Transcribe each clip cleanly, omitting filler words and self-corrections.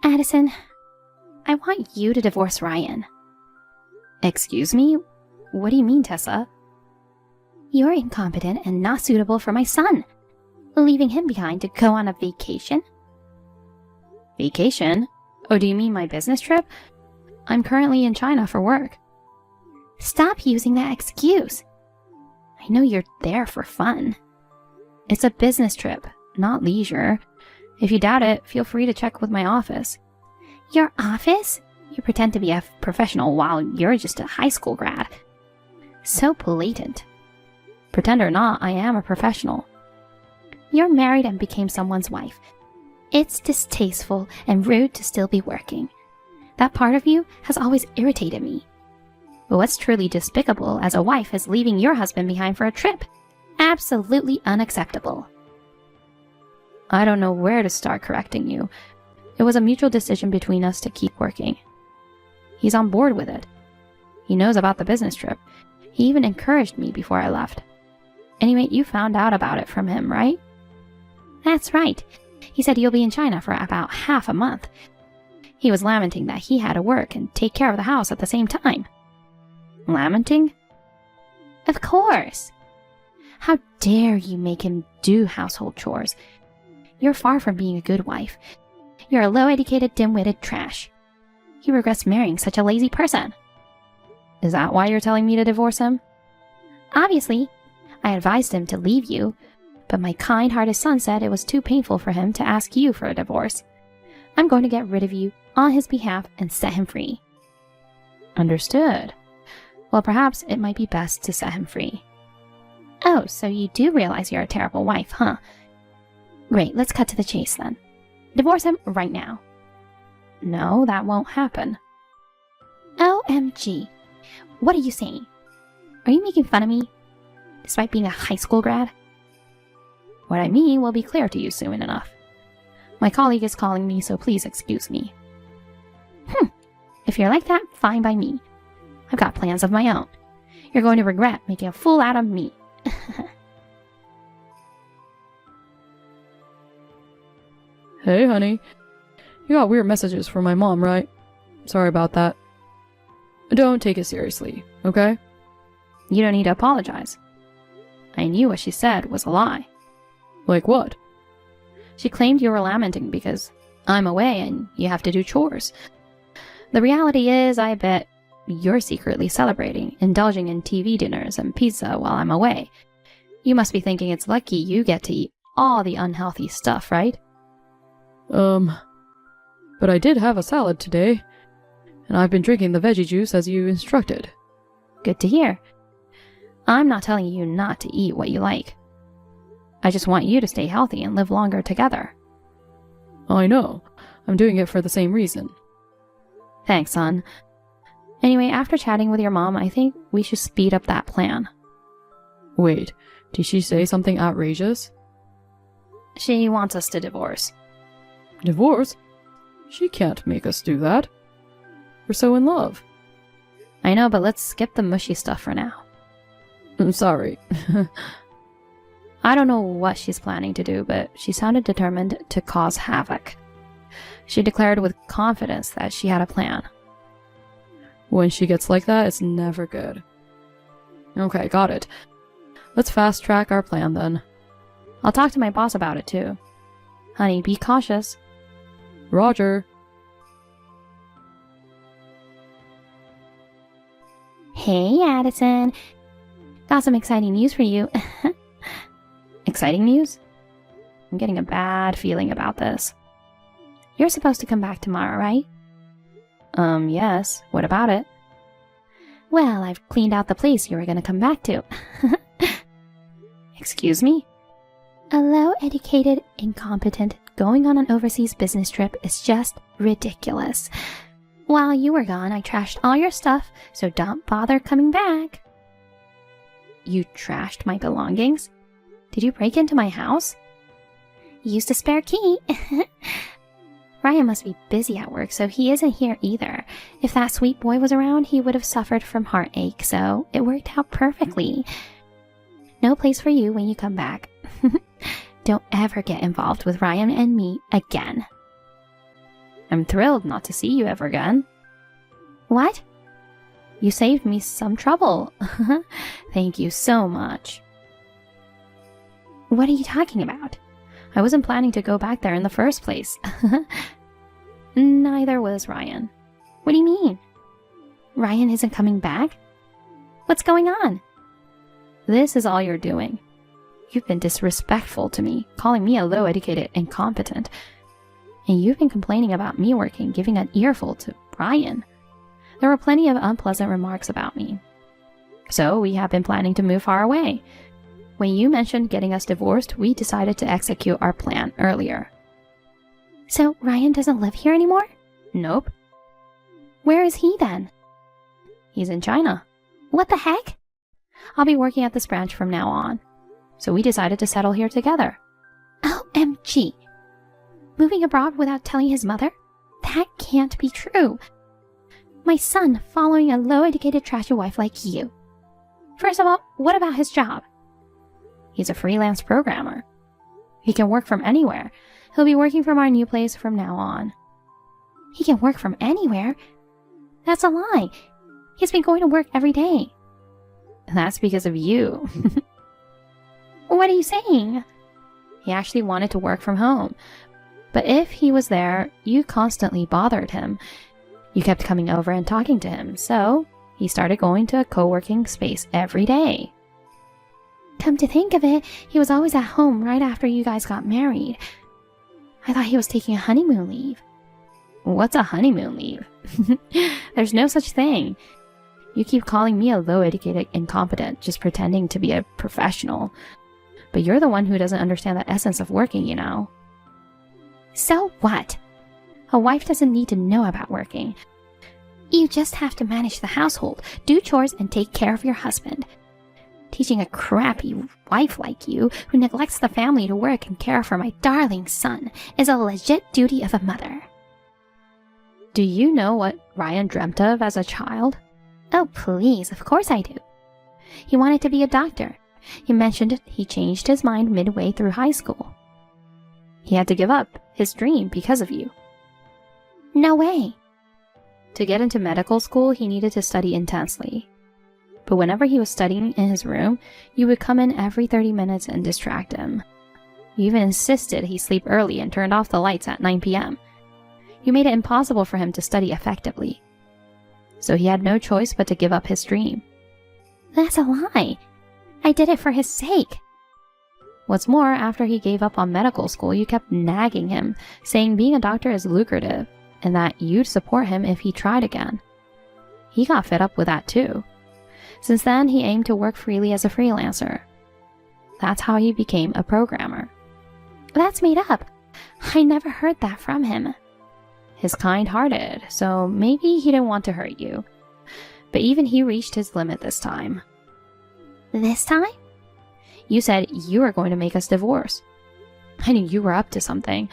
Addison, I want you to divorce Ryan. Excuse me? What do you mean, Tessa? You're incompetent and not suitable for my son. Leaving him behind to go on a vacation? Vacation? Oh, do you mean my business trip? I'm currently in China for work. Stop using that excuse. I know you're there for fun. It's a business trip, not leisure. If you doubt it, feel free to check with my office. Your office? You pretend to be a professional while you're just a high school grad. So blatant. Pretend or not, I am a professional. You're married and became someone's wife. It's distasteful and rude to still be working. That part of you has always irritated me. But what's truly despicable as a wife is leaving your husband behind for a trip. Absolutely unacceptable. I don't know where to start correcting you. It was a mutual decision between us to keep working. He's on board with it. He knows about the business trip. He even encouraged me before I left. Anyway, you found out about it from him, right? That's right. He said you'll be in China for about half a month. He was lamenting that he had to work and take care of the house at the same time. Lamenting? Of course. How dare you make him do household chores? You're far from being a good wife. You're a low-educated, dim-witted trash. He regrets marrying such a lazy person. Is that why you're telling me to divorce him? Obviously. I advised him to leave you, but my kind-hearted son said it was too painful for him to ask you for a divorce. I'm going to get rid of you on his behalf and set him free. Understood. Well, perhaps it might be best to set him free. Oh, so you do realize you're a terrible wife, huh? Great, let's cut to the chase then. Divorce him right now. No, that won't happen. OMG. What are you saying? Are you making fun of me? Despite being a high school grad? What I mean will be clear to you soon enough. My colleague is calling me, so please excuse me. If you're like that, fine by me. I've got plans of my own. You're going to regret making a fool out of me. Hey, honey. You got weird messages from my mom, right? Sorry about that. Don't take it seriously, okay? You don't need to apologize. I knew what she said was a lie. Like what? She claimed you were lamenting because I'm away and you have to do chores. The reality is, I bet you're secretly celebrating, indulging in TV dinners and pizza while I'm away. You must be thinking it's lucky you get to eat all the unhealthy stuff, right? But I did have a salad today, and I've been drinking the veggie juice as you instructed. Good to hear. I'm not telling you not to eat what you like. I just want you to stay healthy and live longer together. I know. I'm doing it for the same reason. Thanks, son. Anyway, after chatting with your mom, I think we should speed up that plan. Wait, did she say something outrageous? She wants us to divorce. Divorce? She can't make us do that. We're so in love. I know, but let's skip the mushy stuff for now. I'm sorry. I don't know what she's planning to do, but she sounded determined to cause havoc. She declared with confidence that she had a plan. When she gets like that, it's never good. Okay, got it. Let's fast track our plan then. I'll talk to my boss about it too. Honey, be cautious. Roger. Hey, Addison. Got some exciting news for you. Exciting news? I'm getting a bad feeling about this. You're supposed to come back tomorrow, right? Yes. What about it? Well, I've cleaned out the place you were going to come back to. Excuse me? A low-educated, incompetent, going on an overseas business trip is just ridiculous. While you were gone, I trashed all your stuff, so don't bother coming back. You trashed my belongings? Did you break into my house? Used a spare key. Ryan must be busy at work, so he isn't here either. If that sweet boy was around, he would have suffered from heartache, so it worked out perfectly. No place for you when you come back. Don't ever get involved with Ryan and me again. I'm thrilled not to see you ever again. What? You saved me some trouble. Thank you so much. What are you talking about? I wasn't planning to go back there in the first place. Neither was Ryan. What do you mean? Ryan isn't coming back? What's going on? This is all you're doing. You've been disrespectful to me, calling me a low-educated incompetent. And you've been complaining about me working, giving an earful to Ryan. There were plenty of unpleasant remarks about me. So we have been planning to move far away. When you mentioned getting us divorced, we decided to execute our plan earlier. So Ryan doesn't live here anymore? Nope. Where is he then? He's in China. What the heck? I'll be working at this branch from now on. So we decided to settle here together. OMG. Moving abroad without telling his mother? That can't be true. My son following a low-educated trashy wife like you. First of all, what about his job? He's a freelance programmer. He can work from anywhere. He'll be working from our new place from now on. He can work from anywhere? That's a lie. He's been going to work every day. That's because of you. What are you saying? He actually wanted to work from home. But if he was there, you constantly bothered him. You kept coming over and talking to him, so he started going to a co-working space every day. Come to think of it, he was always at home right after you guys got married. I thought he was taking a honeymoon leave. What's a honeymoon leave? There's no such thing. You keep calling me a low-educated incompetent, just pretending to be a professional. But you're the one who doesn't understand the essence of working, you know. So what? A wife doesn't need to know about working. You just have to manage the household, do chores, and take care of your husband. Teaching a crappy wife like you, who neglects the family to work and care for my darling son, is a legit duty of a mother. Do you know what Ryan dreamt of as a child? Oh, please, of course I do. He wanted to be a doctor. He mentioned he changed his mind midway through high school. He had to give up his dream because of you. No way. To get into medical school, he needed to study intensely. But whenever he was studying in his room, you would come in every 30 minutes and distract him. You even insisted he sleep early and turned off the lights at 9 p.m. You made it impossible for him to study effectively. So he had no choice but to give up his dream. That's a lie. I did it for his sake. What's more, after he gave up on medical school, you kept nagging him, saying being a doctor is lucrative, and that you'd support him if he tried again. He got fed up with that too. Since then, he aimed to work freely as a freelancer. That's how he became a programmer. That's made up. I never heard that from him. He's kind-hearted, so maybe he didn't want to hurt you. But even he reached his limit this time. This time? You said you were going to make us divorce. I knew you were up to something,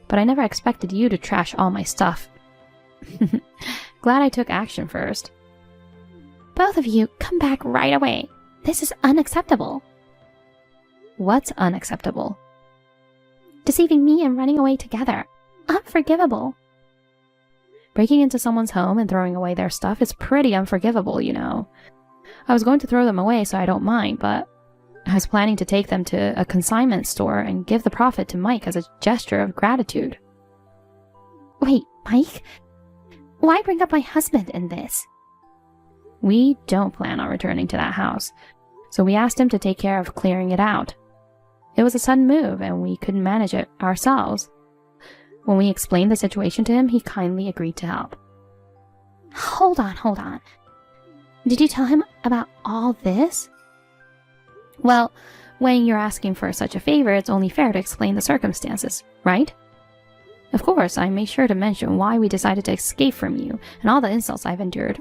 but I never expected you to trash all my stuff. Glad I took action first. Both of you, come back right away. This is unacceptable. What's unacceptable? Deceiving me and running away together. Unforgivable. Breaking into someone's home and throwing away their stuff is pretty unforgivable, you know. I was going to throw them away, so I don't mind, but I was planning to take them to a consignment store and give the profit to Mike as a gesture of gratitude. Wait, Mike? Why bring up my husband in this? We don't plan on returning to that house, so we asked him to take care of clearing it out. It was a sudden move, and we couldn't manage it ourselves. When we explained the situation to him, he kindly agreed to help. Hold on. Did you tell him about all this? Well, when you're asking for such a favor, it's only fair to explain the circumstances, right? Of course, I made sure to mention why we decided to escape from you and all the insults I've endured.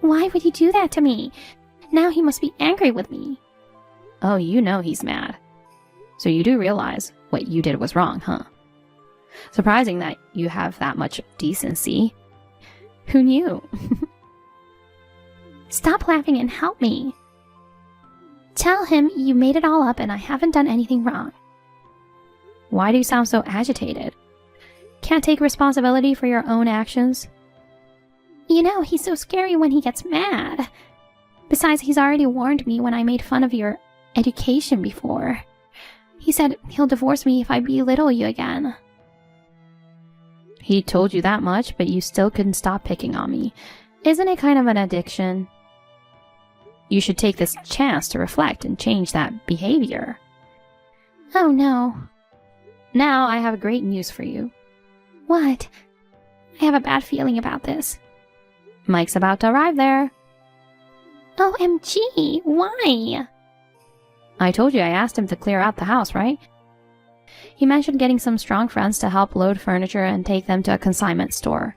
Why would you do that to me? Now he must be angry with me. Oh, you know he's mad. So you do realize what you did was wrong, huh? Surprising that you have that much decency. Who knew? Stop laughing and help me. Tell him you made it all up and I haven't done anything wrong. Why do you sound so agitated? Can't take responsibility for your own actions? You know, he's so scary when he gets mad. Besides, he's already warned me when I made fun of your education before. He said he'll divorce me if I belittle you again. He told you that much, but you still couldn't stop picking on me. Isn't it kind of an addiction? You should take this chance to reflect and change that behavior. Oh no. Now I have great news for you. What? I have a bad feeling about this. Mike's about to arrive there. OMG, why? I told you I asked him to clear out the house, right? He mentioned getting some strong friends to help load furniture and take them to a consignment store.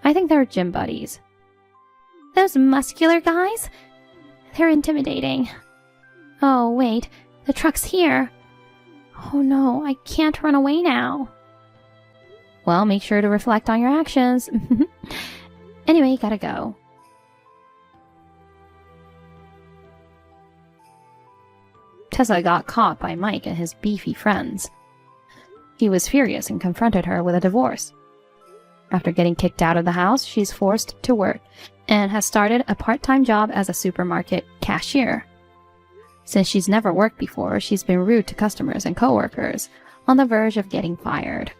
I think they're gym buddies. Those muscular guys? They're intimidating. Oh, wait, the truck's here. Oh no, I can't run away now. Well, make sure to reflect on your actions. Anyway, gotta go. Tessa got caught by Mike and his beefy friends. He was furious and confronted her with a divorce. After getting kicked out of the house, she's forced to work and has started a part-time job as a supermarket cashier. Since she's never worked before, she's been rude to customers and coworkers, on the verge of getting fired.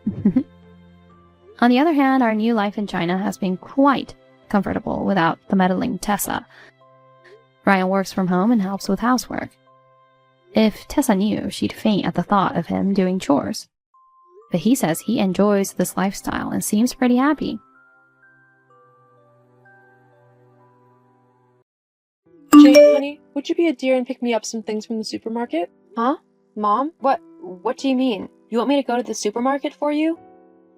On the other hand, our new life in China has been quite comfortable without the meddling Tessa. Ryan works from home and helps with housework. If Tessa knew, she'd faint at the thought of him doing chores. But he says he enjoys this lifestyle and seems pretty happy. Jane, honey, would you be a dear and pick me up some things from the supermarket? Huh? Mom? What do you mean? You want me to go to the supermarket for you?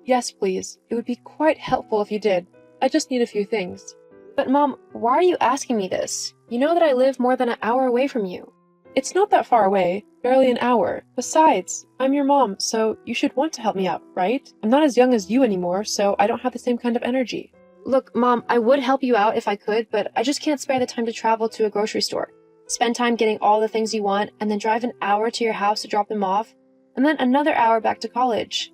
Yes, please. It would be quite helpful if you did. I just need a few things. But Mom, why are you asking me this? You know that I live more than an hour away from you. It's not that far away, barely an hour. Besides, I'm your mom, so you should want to help me out, right? I'm not as young as you anymore, so I don't have the same kind of energy. Look, Mom, I would help you out if I could, but I just can't spare the time to travel to a grocery store. Spend time getting all the things you want, and then drive an hour to your house to drop them off, and then another hour back to college.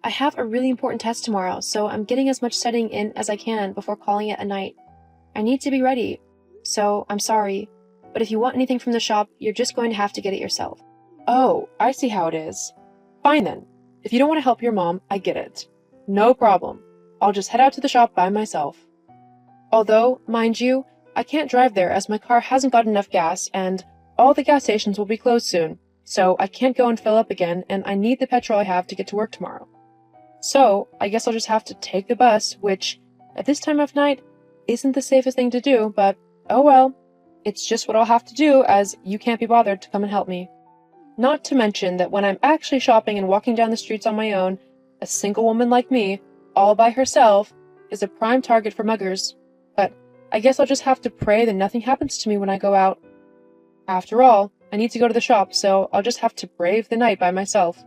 I have a really important test tomorrow, so I'm getting as much studying in as I can before calling it a night. I need to be ready, so I'm sorry. But if you want anything from the shop, you're just going to have to get it yourself. Oh, I see how it is. Fine then. If you don't want to help your mom, I get it. No problem. I'll just head out to the shop by myself. Although, mind you, I can't drive there as my car hasn't got enough gas and all the gas stations will be closed soon, so I can't go and fill up again and I need the petrol I have to get to work tomorrow. So, I guess I'll just have to take the bus, which, at this time of night, isn't the safest thing to do, but oh well. It's just what I'll have to do as you can't be bothered to come and help me. Not to mention that when I'm actually shopping and walking down the streets on my own, a single woman like me, all by herself, is a prime target for muggers. But I guess I'll just have to pray that nothing happens to me when I go out. After all, I need to go to the shop, so I'll just have to brave the night by myself.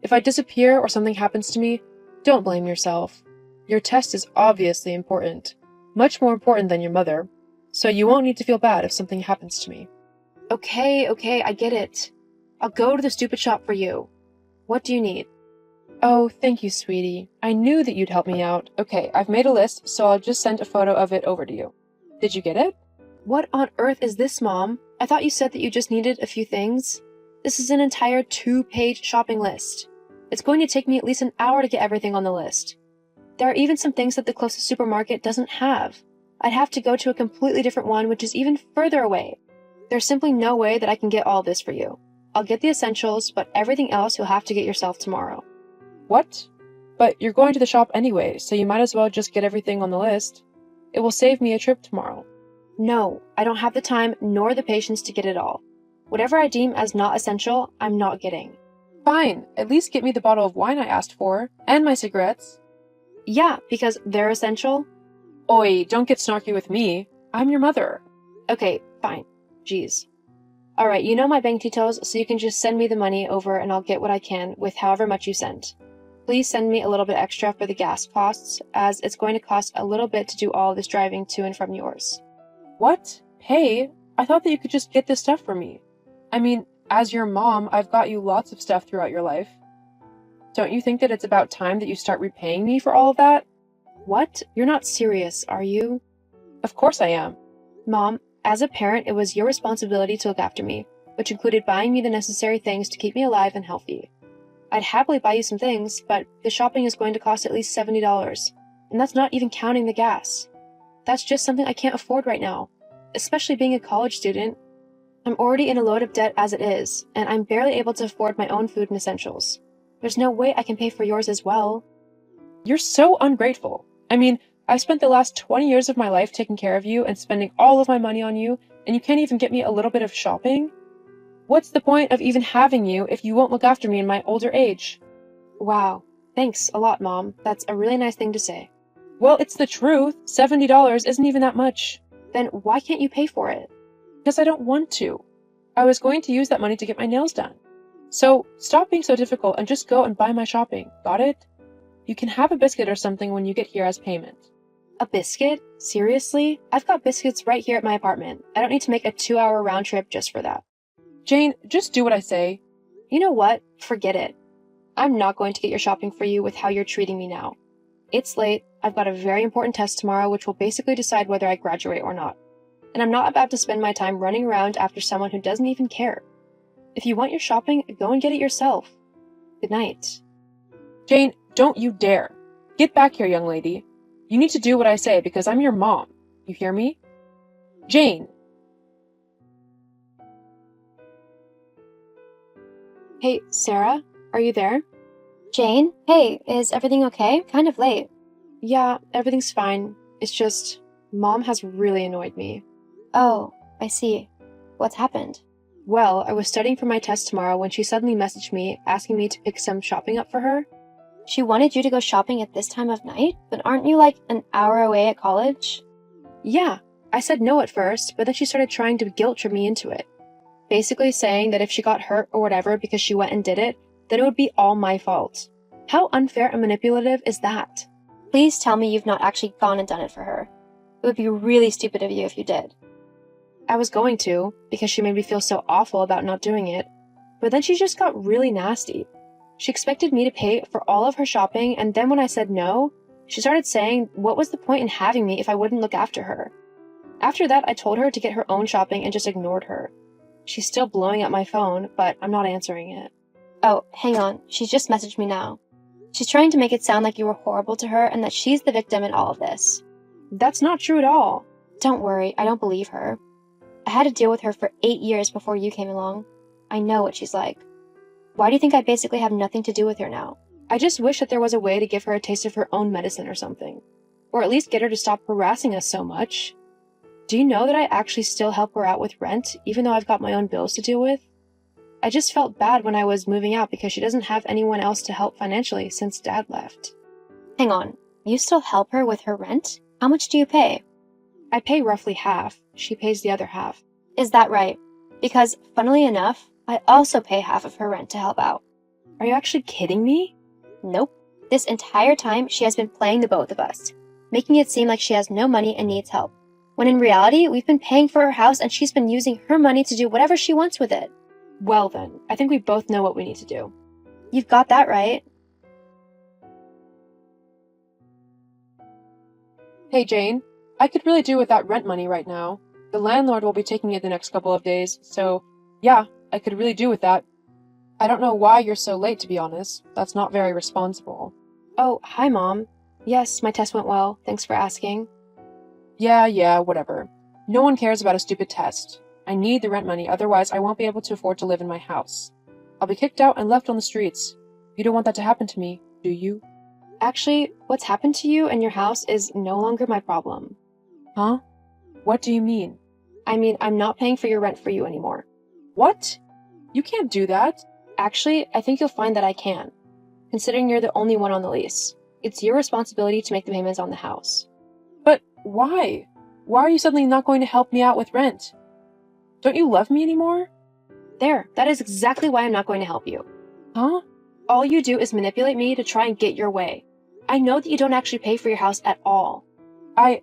If I disappear or something happens to me, don't blame yourself. Your test is obviously important. Much more important than your mother. So you won't need to feel bad if something happens to me. Okay, I get it. I'll go to the stupid shop for you. What do you need? Oh, thank you, sweetie. I knew that you'd help me out. Okay, I've made a list, so I'll just send a photo of it over to you. Did you get it? What on earth is this, Mom? I thought you said that you just needed a few things. This is an entire 2-page shopping list. It's going to take me at least an hour to get everything on the list. There are even some things that the closest supermarket doesn't have. I'd have to go to a completely different one, which is even further away. There's simply no way that I can get all this for you. I'll get the essentials, but everything else you'll have to get yourself tomorrow. What? But you're going to the shop anyway, so you might as well just get everything on the list. It will save me a trip tomorrow. No, I don't have the time nor the patience to get it all. Whatever I deem as not essential, I'm not getting. Fine, at least get me the bottle of wine I asked for, and my cigarettes. Yeah, because they're essential. Oi, don't get snarky with me. I'm your mother. Okay, fine. Jeez. Alright, you know my bank details, so you can just send me the money over and I'll get what I can with however much you sent. Please send me a little bit extra for the gas costs, as it's going to cost a little bit to do all this driving to and from yours. What? Hey, I thought that you could just get this stuff for me. I mean, as your mom, I've got you lots of stuff throughout your life. Don't you think that it's about time that you start repaying me for all of that? What? You're not serious, are you? Of course I am. Mom, as a parent, it was your responsibility to look after me, which included buying me the necessary things to keep me alive and healthy. I'd happily buy you some things, but the shopping is going to cost at least $70, and that's not even counting the gas. That's just something I can't afford right now, especially being a college student. I'm already in a load of debt as it is, and I'm barely able to afford my own food and essentials. There's no way I can pay for yours as well. You're so ungrateful. I mean, I've spent the last 20 years of my life taking care of you and spending all of my money on you, and you can't even get me a little bit of shopping? What's the point of even having you if you won't look after me in my older age? Wow. Thanks a lot, Mom. That's a really nice thing to say. Well, it's the truth. $70 isn't even that much. Then why can't you pay for it? Because I don't want to. I was going to use that money to get my nails done. So stop being so difficult and just go and buy my shopping. Got it? You can have a biscuit or something when you get here as payment. A biscuit? Seriously? I've got biscuits right here at my apartment. I don't need to make a 2-hour round trip just for that. Jane, just do what I say. You know what? Forget it. I'm not going to get your shopping for you with how you're treating me now. It's late. I've got a very important test tomorrow which will basically decide whether I graduate or not. And I'm not about to spend my time running around after someone who doesn't even care. If you want your shopping, go and get it yourself. Good night. Jane, don't you dare. Get back here, young lady. You need to do what I say because I'm your mom. You hear me? Jane. Hey, Sarah, are you there? Jane? Hey, is everything okay? Kind of late. Yeah, everything's fine. It's just, Mom has really annoyed me. Oh, I see. What's happened? Well, I was studying for my test tomorrow when she suddenly messaged me asking me to pick some shopping up for her. She wanted you to go shopping at this time of night? But aren't you like an hour away at college? Yeah, I said no at first, but then she started trying to guilt trip me into it. Basically saying that if she got hurt or whatever because she went and did it, then it would be all my fault. How unfair and manipulative is that? Please tell me you've not actually gone and done it for her. It would be really stupid of you if you did. I was going to, because she made me feel so awful about not doing it, but then she just got really nasty. She expected me to pay for all of her shopping, and then when I said no, she started saying what was the point in having me if I wouldn't look after her. After that, I told her to get her own shopping and just ignored her. She's still blowing up my phone, but I'm not answering it. Oh, hang on. She's just messaged me now. She's trying to make it sound like you were horrible to her and that she's the victim in all of this. That's not true at all. Don't worry, I don't believe her. I had to deal with her for 8 years before you came along. I know what she's like. Why do you think I basically have nothing to do with her now? I just wish that there was a way to give her a taste of her own medicine or something. Or at least get her to stop harassing us so much. Do you know that I actually still help her out with rent, even though I've got my own bills to deal with? I just felt bad when I was moving out because she doesn't have anyone else to help financially since Dad left. Hang on, you still help her with her rent? How much do you pay? I pay roughly half. She pays the other half. Is that right? Because, funnily enough, I also pay half of her rent to help out. Are you actually kidding me? Nope. This entire time, she has been playing the both of us, making it seem like she has no money and needs help. When in reality, we've been paying for her house and she's been using her money to do whatever she wants with it. Well then, I think we both know what we need to do. You've got that right. Hey, Jane. I could really do with that rent money right now. The landlord will be taking it the next couple of days, so yeah, I could really do with that. I don't know why you're so late, to be honest. That's not very responsible. Oh, hi, Mom. Yes, my test went well. Thanks for asking. Yeah, whatever. No one cares about a stupid test. I need the rent money, otherwise I won't be able to afford to live in my house. I'll be kicked out and left on the streets. You don't want that to happen to me, do you? Actually, what's happened to you and your house is no longer my problem. Huh? What do you mean? I mean, I'm not paying for your rent for you anymore. What? You can't do that. Actually, I think you'll find that I can, considering you're the only one on the lease. It's your responsibility to make the payments on the house. But why? Why are you suddenly not going to help me out with rent? Don't you love me anymore? There, that is exactly why I'm not going to help you. Huh? All you do is manipulate me to try and get your way. I know that you don't actually pay for your house at all. I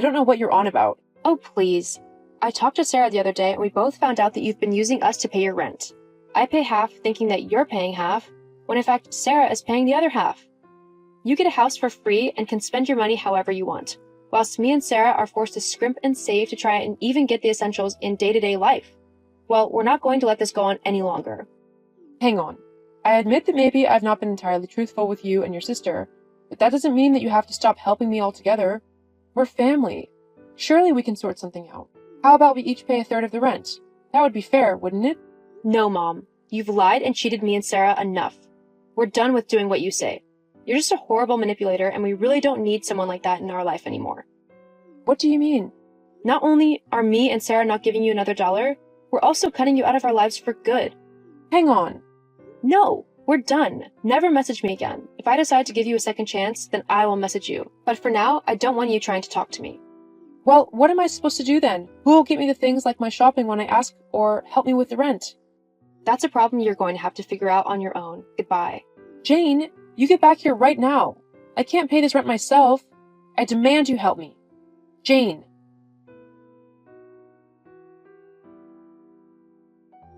don't know what you're on about. Oh, please. I talked to Sarah the other day and we both found out that you've been using us to pay your rent. I pay half thinking that you're paying half, when in fact Sarah is paying the other half. You get a house for free and can spend your money however you want, whilst me and Sarah are forced to scrimp and save to try and even get the essentials in day-to-day life. Well, we're not going to let this go on any longer. Hang on. I admit that maybe I've not been entirely truthful with you and your sister, but that doesn't mean that you have to stop helping me altogether. We're family. Surely we can sort something out. How about we each pay a third of the rent? That would be fair, wouldn't it? No, Mom. You've lied and cheated me and Sarah enough. We're done with doing what you say. You're just a horrible manipulator, and we really don't need someone like that in our life anymore. What do you mean? Not only are me and Sarah not giving you another dollar, we're also cutting you out of our lives for good. Hang on. No, we're done. Never message me again. If I decide to give you a second chance, then I will message you. But for now, I don't want you trying to talk to me. Well, what am I supposed to do then? Who will get me the things like my shopping when I ask, or help me with the rent? That's a problem you're going to have to figure out on your own. Goodbye. Jane, you get back here right now. I can't pay this rent myself. I demand you help me. Jane.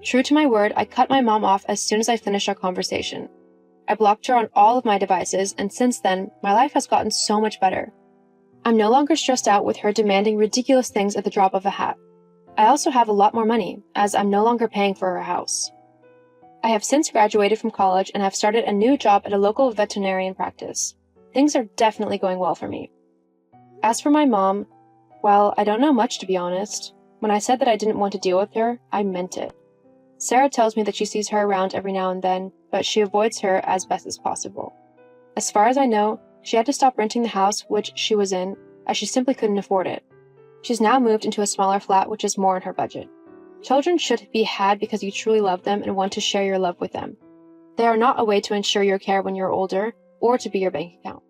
True to my word, I cut my mom off as soon as I finished our conversation. I blocked her on all of my devices, and since then, my life has gotten so much better. I'm no longer stressed out with her demanding ridiculous things at the drop of a hat. I also have a lot more money, as I'm no longer paying for her house. I have since graduated from college and have started a new job at a local veterinarian practice. Things are definitely going well for me. As for my mom, well, I don't know much to be honest. When I said that I didn't want to deal with her, I meant it. Sarah tells me that she sees her around every now and then, but she avoids her as best as possible. As far as I know, she had to stop renting the house which she was in, as she simply couldn't afford it. She's now moved into a smaller flat which is more in her budget. Children should be had because you truly love them and want to share your love with them. They are not a way to ensure your care when you're older, or to be your bank account.